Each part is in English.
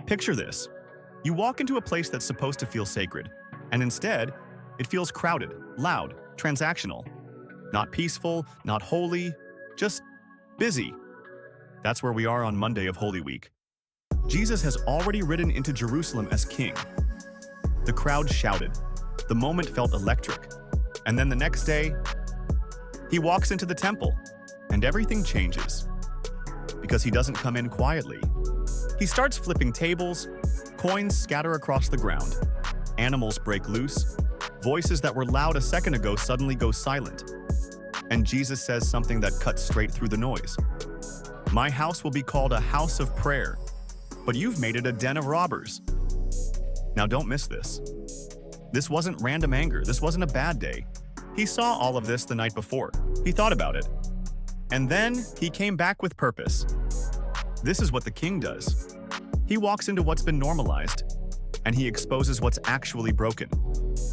Picture this. You walk into a place that's supposed to feel sacred, and instead, it feels crowded, loud, transactional. Not peaceful, not holy, just busy. That's where we are on Monday of Holy Week. Jesus has already ridden into Jerusalem as king. The crowd shouted. The moment felt electric. And then the next day, he walks into the temple, and everything changes. Because he doesn't come in quietly. He starts flipping tables, coins scatter across the ground, animals break loose, voices that were loud a second ago suddenly go silent. And Jesus says something that cuts straight through the noise. My house will be called a house of prayer, but you've made it a den of robbers. Now don't miss this. This wasn't random anger. This wasn't a bad day. He saw all of this the night before. He thought about it. And then he came back with purpose. This is what the king does. He walks into what's been normalized, and he exposes what's actually broken.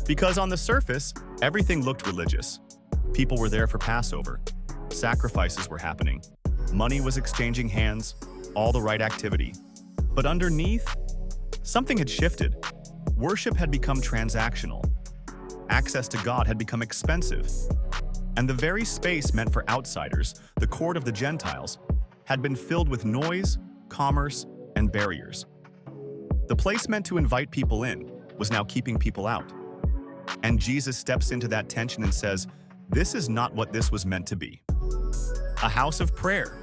Because on the surface, everything looked religious. People were there for Passover. Sacrifices were happening. Money was exchanging hands, all the right activity. But underneath, something had shifted. Worship had become transactional. Access to God had become expensive. And the very space meant for outsiders, the court of the Gentiles, had been filled with noise, commerce, and barriers. The place meant to invite people in was now keeping people out. And Jesus steps into that tension and says, this is not what this was meant to be. A house of prayer,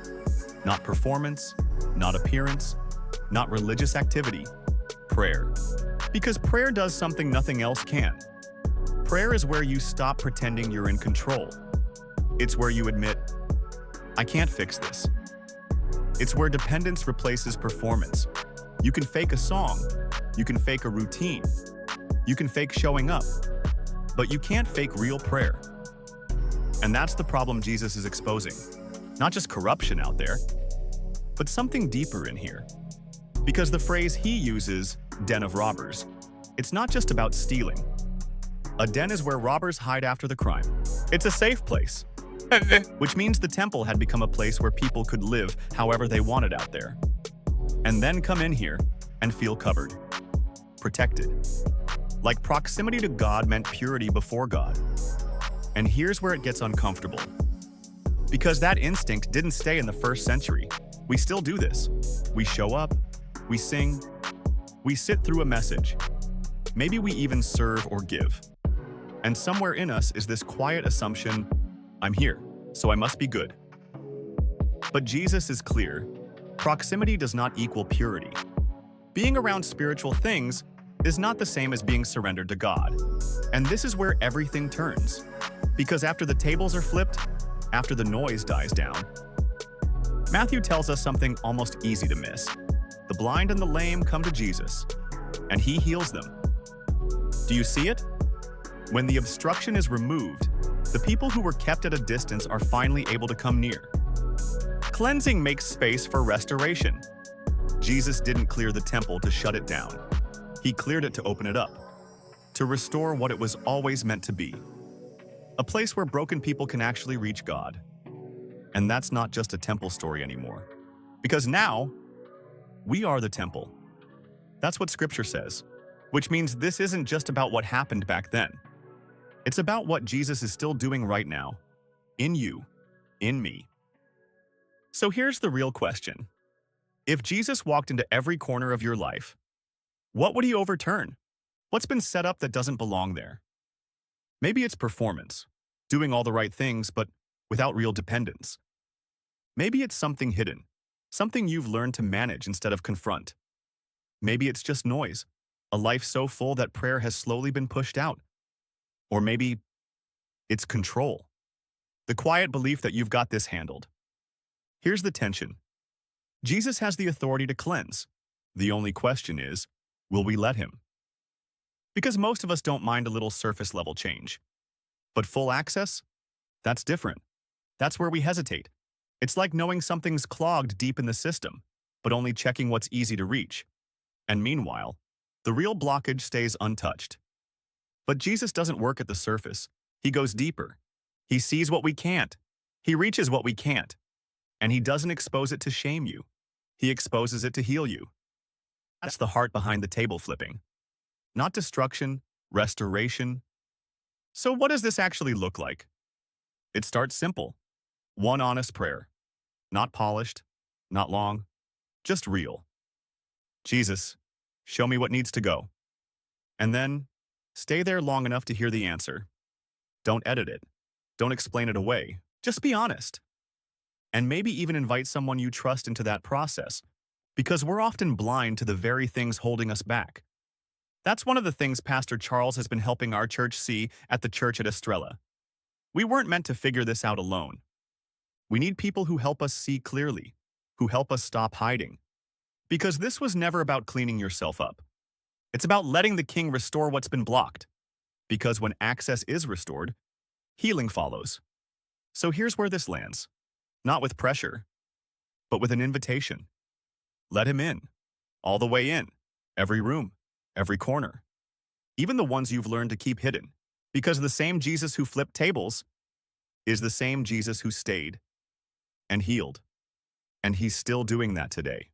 not performance, not appearance, not religious activity, prayer. Because prayer does something nothing else can. Prayer is where you stop pretending you're in control. It's where you admit, I can't fix this. It's where dependence replaces performance. You can fake a song, you can fake a routine, you can fake showing up, but you can't fake real prayer. And that's the problem Jesus is exposing. Not just corruption out there, but something deeper in here. Because the phrase he uses, den of robbers, it's not just about stealing. A den is where robbers hide after the crime. It's a safe place, which means the temple had become a place where people could live however they wanted out there. And then come in here and feel covered, protected. Like proximity to God meant purity before God. And here's where it gets uncomfortable. Because that instinct didn't stay in the first century. We still do this. We show up, we sing, we sit through a message. Maybe we even serve or give. And somewhere in us is this quiet assumption, I'm here, so I must be good. But Jesus is clear. Proximity does not equal purity. Being around spiritual things is not the same as being surrendered to God. And this is where everything turns. Because after the tables are flipped, after the noise dies down, Matthew tells us something almost easy to miss. The blind and the lame come to Jesus, and he heals them. Do you see it? When the obstruction is removed, the people who were kept at a distance are finally able to come near. Cleansing makes space for restoration. Jesus didn't clear the temple to shut it down. He cleared it to open it up, to restore what it was always meant to be. A place where broken people can actually reach God. And that's not just a temple story anymore. Because now, we are the temple. That's what Scripture says. Which means this isn't just about what happened back then. It's about what Jesus is still doing right now. In you. In me. So here's the real question. If Jesus walked into every corner of your life, what would he overturn? What's been set up that doesn't belong there? Maybe it's performance, doing all the right things but without real dependence. Maybe it's something hidden, something you've learned to manage instead of confront. Maybe it's just noise, a life so full that prayer has slowly been pushed out. Or maybe it's control, the quiet belief that you've got this handled. Here's the tension. Jesus has the authority to cleanse. The only question is, will we let him? Because most of us don't mind a little surface level change. But full access? That's different. That's where we hesitate. It's like knowing something's clogged deep in the system, but only checking what's easy to reach. And meanwhile, the real blockage stays untouched. But Jesus doesn't work at the surface. He goes deeper. He sees what we can't. He reaches what we can't. And he doesn't expose it to shame you. He exposes it to heal you. That's the heart behind the table flipping. Not destruction, restoration. So what does this actually look like? It starts simple. One honest prayer. Not polished, not long, just real. Jesus, show me what needs to go. And then, stay there long enough to hear the answer. Don't edit it. Don't explain it away. Just be honest. And maybe even invite someone you trust into that process, because we're often blind to the very things holding us back. That's one of the things Pastor Charles has been helping our church see at the church at Estrella. We weren't meant to figure this out alone. We need people who help us see clearly, who help us stop hiding. Because this was never about cleaning yourself up. It's about letting the King restore what's been blocked. Because when access is restored, healing follows. So here's where this lands. Not with pressure, but with an invitation. Let him in. All the way in. Every room. Every corner. Even the ones you've learned to keep hidden. Because the same Jesus who flipped tables is the same Jesus who stayed and healed. And he's still doing that today.